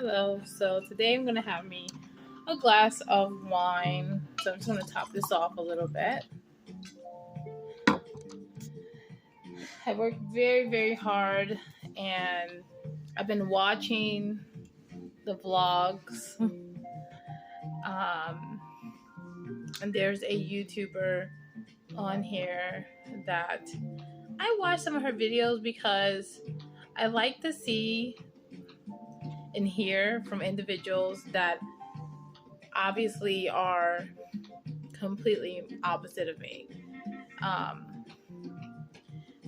Hello. So today I'm gonna have me a glass of wine. So I'm just gonna top this off a little bit. I worked very hard, and I've been watching the vlogs. Um, and there's a YouTuber on here that I watch some of her videos because I like to see and hear from individuals that obviously are completely opposite of me. Um,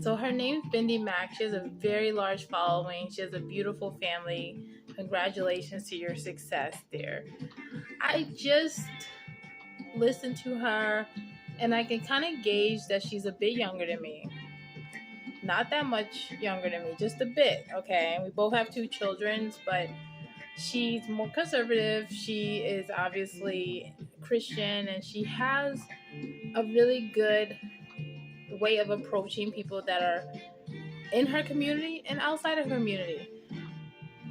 so her name's Bindi Mac. She has a very large following. She has a beautiful family. Congratulations to your success there. I just listened to her and I can kind of gauge that she's a bit younger than me. Not that much younger than me, just a bit, okay? We both have two children, but she's more conservative. She is obviously Christian and she has a really good way of approaching people that are in her community and outside of her community.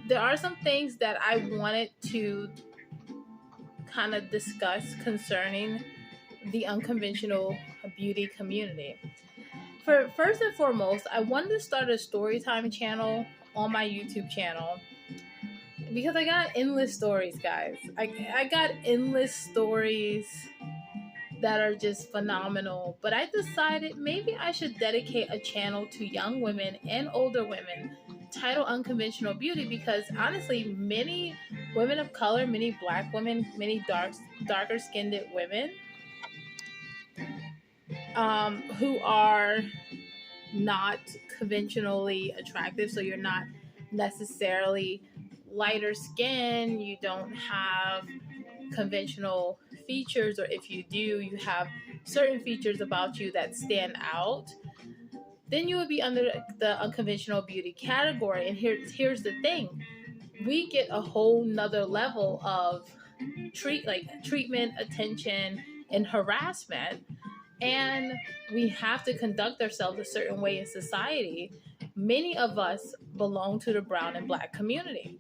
There are some things that I wanted to kind of discuss concerning the unconventional beauty community. For first and foremost, I wanted to start a storytime channel on my YouTube channel because I got endless stories, guys. I got endless stories that are just phenomenal. But I decided maybe I should dedicate a channel to young women and older women titled Unconventional Beauty because honestly, many women of color, many black women, many darker skinned women who are not conventionally attractive. So you're not necessarily lighter skin, you don't have conventional features, or if you do, you have certain features about you that stand out, then you would be under the unconventional beauty category. And here's the thing, we get a whole nother level of treatment, attention, and harassment, and we have to conduct ourselves a certain way in society. Many of us belong to the brown and black community.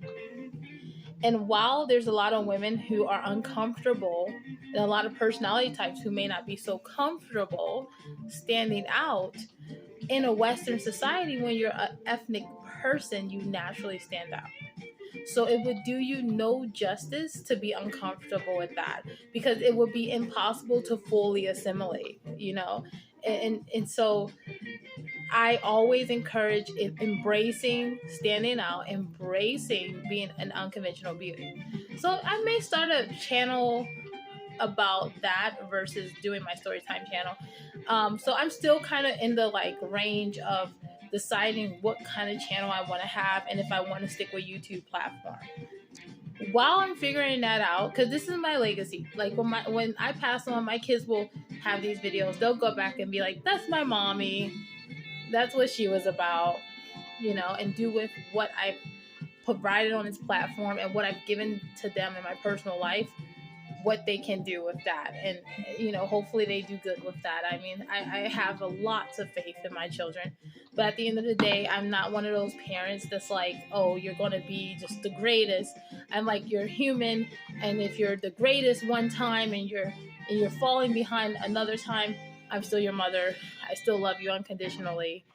And while there's a lot of women who are uncomfortable and a lot of personality types who may not be so comfortable standing out in a Western society, when you're an ethnic person, you naturally stand out. So it would do you no justice to be uncomfortable with that because it would be impossible to fully assimilate. And so I always encourage embracing standing out, embracing being an unconventional beauty. So I may start a channel about that versus doing my storytime channel. So I'm still kind of in the range of deciding what kind of channel I want to have and if I want to stick with YouTube platform. While I'm figuring that out, because this is my legacy. Like when I pass on, my kids will have these videos. They'll go back and be like, "That's my mommy. That's what she was about," and do with what I've provided on this platform and what I've given to them in my personal life, what they can do with that. And hopefully they do good with that. I mean, I have a lot of faith in my children, but at the end of the day, I'm not one of those parents that's like, oh, you're going to be just the greatest. I'm like, you're human, and if you're the greatest one time and you're falling behind another time, I'm still your mother. I still love you unconditionally,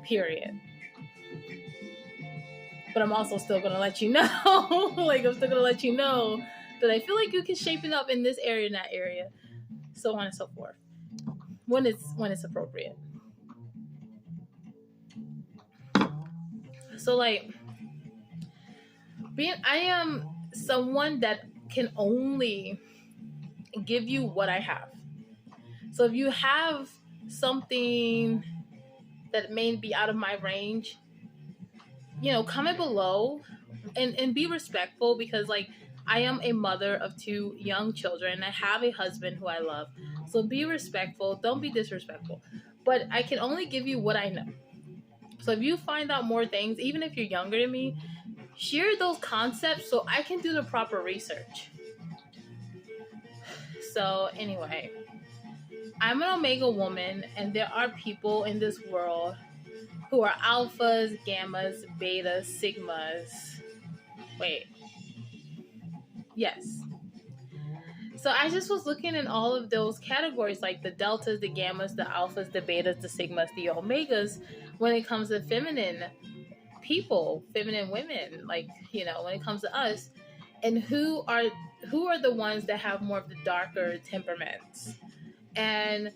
period. But I'm also still going to let you know, I'm still going to let you know that I feel like you can shape it up in this area and that area, so on and so forth, when it's appropriate. So I am someone that can only give you what I have. So if you have something that may be out of my range, comment below and be respectful, because I am a mother of two young children. I have a husband who I love. So be respectful. Don't be disrespectful. But I can only give you what I know. So if you find out more things, even if you're younger than me, share those concepts so I can do the proper research. So anyway, I'm an Omega woman, and there are people in this world who are alphas, gammas, betas, sigmas. Wait, Yes. So I just was looking in all of those categories, like the deltas, the gammas, the alphas, the betas, the sigmas, the omegas, when it comes to feminine people, feminine women, like, you know, when it comes to us, and who are the ones that have more of the darker temperaments. And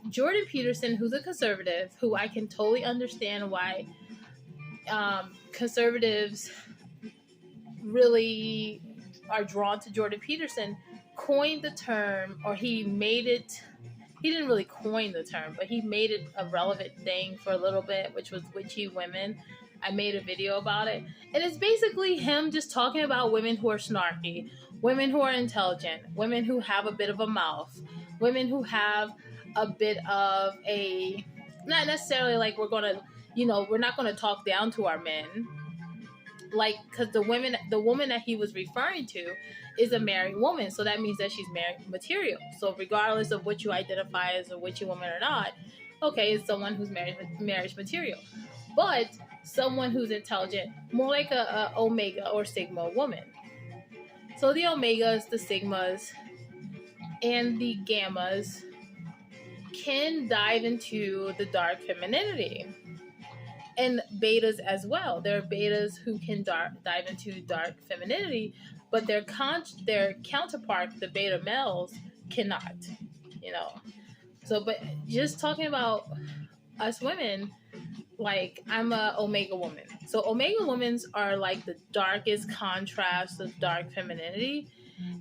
Jordan Peterson, who's a conservative, who I can totally understand why conservatives really are drawn to Jordan Peterson, coined the term, or he made it. He didn't really coin the term, but he made it a relevant thing for a little bit, which was witchy women. I made a video about it. And it's basically him just talking about women who are snarky, women who are intelligent, women who have a bit of a mouth, women who have a bit of a, not necessarily like we're going to, you know, we're not going to talk down to our men, like, because the woman that he was referring to is a married woman, so that means that she's married material. So regardless of what you identify as a witchy woman or not, okay, it's someone who's marriage material. But someone who's intelligent, more like a omega or sigma woman. So the omegas, the sigmas, and the gammas can dive into the dark femininity, and betas as well. There are betas who can dive into dark femininity, but their counterpart, the beta males, cannot. You know. So, but just talking about us women, like, I'm a omega woman. So omega women's are like the darkest contrast of dark femininity.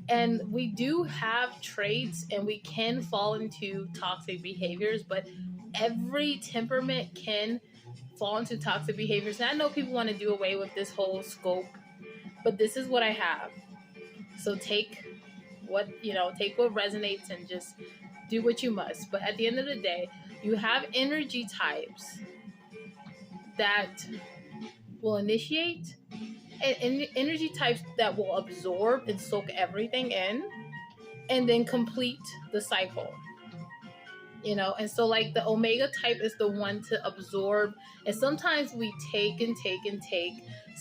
And we do have traits and we can fall into toxic behaviors, but every temperament can fall into toxic behaviors. And I know people want to do away with this whole scope, but this is what I have. So take what resonates and just do what you must. But at the end of the day, you have energy types that will initiate, and energy types that will absorb and soak everything in and then complete the cycle. You know, and so like the omega type is the one to absorb, and sometimes we take and take and take.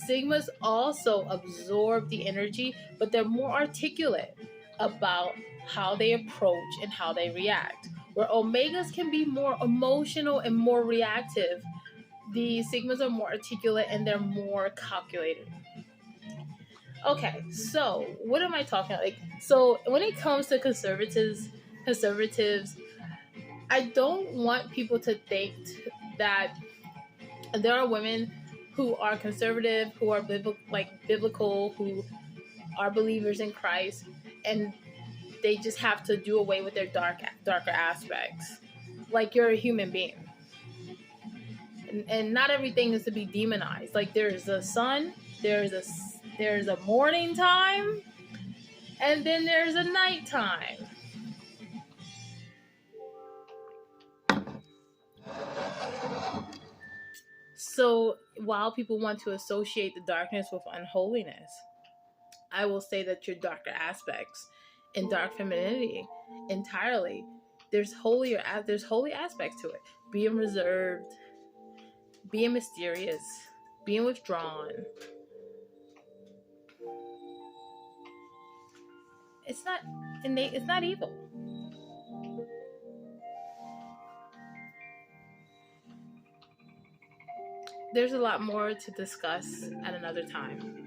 Sigmas also absorb the energy, but they're more articulate about how they approach and how they react, where omegas can be more emotional and more reactive. The sigmas are more articulate and they're more calculated. Okay, so what am I talking about? Like, so when it comes to conservatives, I don't want people to think that there are women who are conservative, who are biblical, who are believers in Christ, and they just have to do away with their darker aspects. Like, you're a human being, and not everything is to be demonized. Like, there's a sun, there's a morning time, and then there's a night time. So while people want to associate the darkness with unholiness, I will say that your darker aspects in dark femininity entirely, there's holy aspects to it. Being reserved, being mysterious, being withdrawn. It's not innate, it's not evil. There's a lot more to discuss at another time.